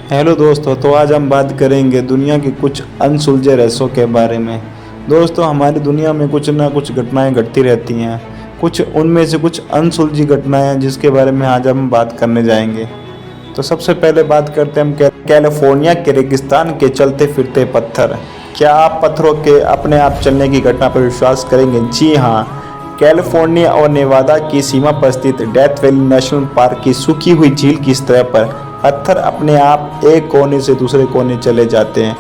Hello दोस्तों, तो आज हम बात करेंगे दुनिया के कुछ अनसुलझे रहस्यों के बारे में। दोस्तों, हमारी दुनिया में कुछ ना कुछ घटनाएं घटती रहती हैं। कुछ उनमें से कुछ अनसुलझी घटनाएं हैं जिसके बारे में आज हम बात करने जाएंगे। तो सबसे पहले बात करते हैं हम कैलिफोर्निया के रेगिस्तान के चलते फिरते पत्थर। क्या आप पत्थरों के अपने आप चलने की घटना पर विश्वास करेंगे? जी हाँ, कैलिफोर्निया और नेवादा की सीमा पर स्थित डेथ वैली नेशनल पार्क की सूखी हुई झील की सतह पर पत्थर अपने आप एक कोने से दूसरे कोने चले जाते हैं।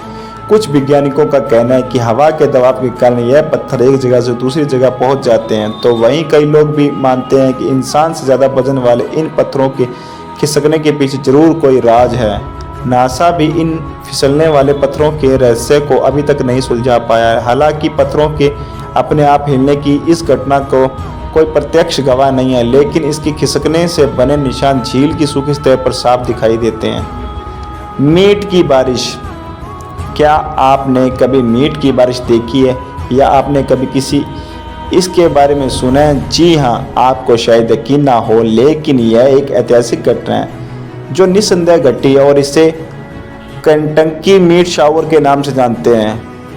कुछ वैज्ञानिकों का कहना है कि हवा के दबाव के कारण यह पत्थर एक जगह से दूसरी जगह पहुंच जाते हैं। तो वहीं कई लोग भी मानते हैं कि इंसान से ज़्यादा वजन वाले इन पत्थरों के खिसकने के पीछे जरूर कोई राज है। नासा भी इन फिसलने वाले पत्थरों के रहस्य को अभी तक नहीं सुलझा पाया है। हालांकि पत्थरों के अपने आप हिलने की इस घटना को कोई प्रत्यक्ष गवाह नहीं है, लेकिन इसकी खिसकने से बने निशान झील की सूखी सतह पर साफ दिखाई देते हैं। मीट की बारिश। क्या आपने कभी मीट की बारिश देखी है या आपने कभी किसी इसके बारे में सुना है? जी हाँ, आपको शायद यकीन ना हो, लेकिन यह एक ऐतिहासिक घटना है जो निस्संदेह घटी है और इसे केंटकी मीट शावर के नाम से जानते हैं।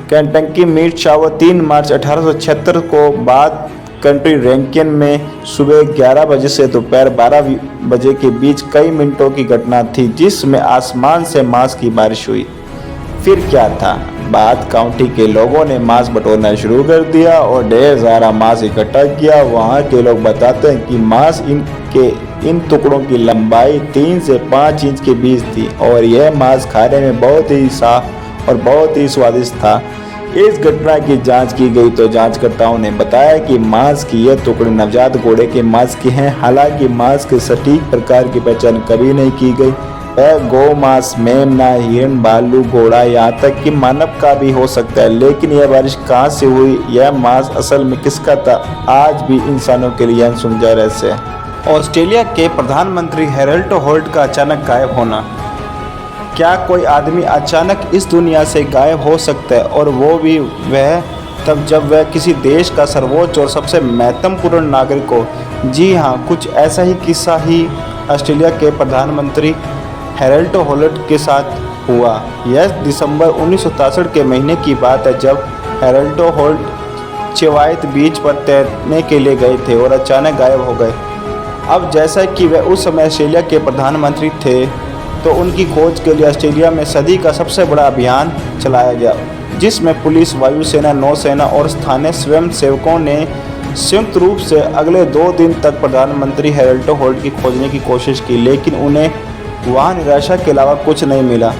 केंटकी मीट शावर 3 मार्च 1876 को बाद कंट्री रैंकिन में सुबह 11 बजे से दोपहर 12 बजे के बीच कई मिनटों की घटना थी, जिसमें आसमान से मांस की बारिश हुई। फिर क्या था? बाद काउंटी के लोगों ने मांस बटोरना शुरू कर दिया और ढेर सारा मांस इकट्ठा किया। वहाँ के लोग बताते हैं कि मांस इन टुकड़ों की लंबाई 3 से 5 इंच के बीच थी और यह मांस खाने में बहुत ही साफ और बहुत ही स्वादिष्ट था। इस घटना की जांच की गई तो जांचकर्ताओं ने बताया कि मांस की यह टुकड़े नवजात घोड़े के मांस के हैं। हालांकि मांस के सटीक प्रकार की पहचान कभी नहीं की गई। वह गौ मांस, मेमना, हिरण, भालू, घोड़ा, यहाँ तक कि मानव का भी हो सकता है। लेकिन यह बारिश कहाँ से हुई, यह मांस असल में किसका था, आज भी इंसानों के लिए अनसुलझा रहस्य है। ऑस्ट्रेलिया के प्रधानमंत्री हेरल्ड होल्ट का अचानक गायब होना। क्या कोई आदमी अचानक इस दुनिया से गायब हो सकता है, और वो भी वह तब जब वह किसी देश का सर्वोच्च और सबसे महत्वपूर्ण नागरिक हो? जी हाँ, कुछ ऐसा ही किस्सा ही ऑस्ट्रेलिया के प्रधानमंत्री हेरल्ड होल्ट के साथ हुआ। यह दिसंबर 1963 के महीने की बात है, जब हेरल्ड होल्ट चिवायत बीच पर तैरने के लिए गए थे और अचानक गायब हो गए। अब जैसा कि वह उस समय ऑस्ट्रेलिया के प्रधानमंत्री थे, तो उनकी खोज के लिए ऑस्ट्रेलिया में सदी का सबसे बड़ा अभियान चलाया गया, जिसमें पुलिस, वायुसेना, नौसेना और स्थानीय स्वयंसेवकों ने संयुक्त रूप से अगले 2 दिन तक प्रधानमंत्री हेरल्ड होल्ट की खोजने की कोशिश की, लेकिन उन्हें वहां निराशा के अलावा कुछ नहीं मिला।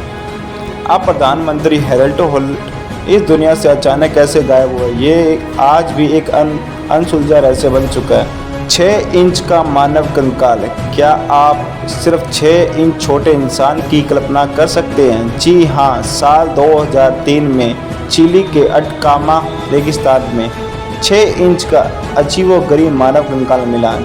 अब प्रधानमंत्री हेरल्ड होल्ट इस दुनिया से अचानक कैसे गायब हुए, ये आज भी एक अनसुलझा रहस्य बन चुका है। 6 इंच का मानव कंकाल। क्या आप सिर्फ 6 इंच छोटे इंसान की कल्पना कर सकते हैं? जी हाँ, साल 2003 में चिली के अटकामा रेगिस्तान में 6 इंच का अजीबोगरीब मानव कंकाल मिला,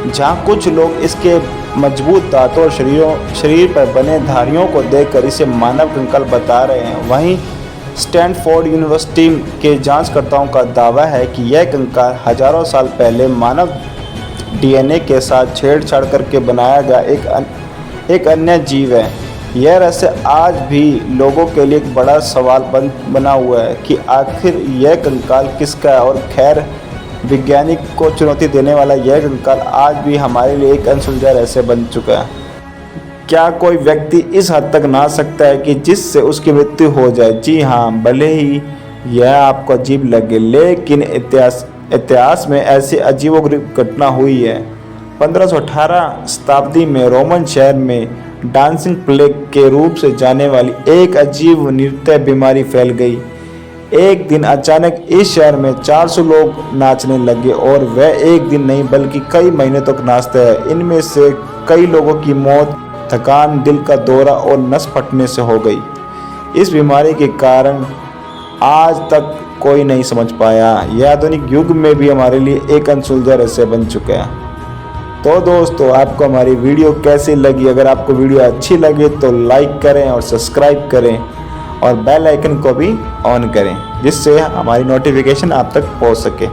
जहाँ कुछ लोग इसके मजबूत दांतों और शरीर पर बने धारियों को देखकर इसे मानव कंकाल बता रहे हैं। वहीं स्टैनफोर्ड यूनिवर्सिटी के जांचकर्ताओं का दावा है कि यह कंकाल हजारों साल पहले मानव डीएनए के साथ छेड़छाड़ करके बनाया गया एक अन्य जीव है। यह रहस्य आज भी लोगों के लिए एक बड़ा सवाल बना हुआ है कि आखिर यह कंकाल किसका है। और खैर, वैज्ञानिक को चुनौती देने वाला यह कंकाल आज भी हमारे लिए एक अनसुलझा रहस्य बन चुका है। क्या कोई व्यक्ति इस हद तक नहा सकता है कि जिससे उसकी मृत्यु हो जाए? जी हाँ, भले ही यह आपको अजीब लगे, लेकिन इतिहास में ऐसी अजीबोगरीब घटना हुई है। 1518 शताब्दी में रोमन शहर में डांसिंग प्लेग के रूप से जाने वाली एक अजीब नृत्य बीमारी फैल गई। एक दिन अचानक इस शहर में 400 लोग नाचने लगे, और वह एक दिन नहीं बल्कि कई महीने तक नाचते हैं। इनमें से कई लोगों की मौत थकान, दिल का दौरा और नस फटने से हो गई। इस बीमारी के कारण आज तक कोई नहीं समझ पाया। यह आधुनिक युग में भी हमारे लिए एक अनसुलझा रहस्य बन चुका है। तो दोस्तों, आपको हमारी वीडियो कैसी लगी? अगर आपको वीडियो अच्छी लगे तो लाइक करें और सब्सक्राइब करें और बेल आइकन को भी ऑन करें, जिससे हमारी नोटिफिकेशन आप तक पहुंच सके।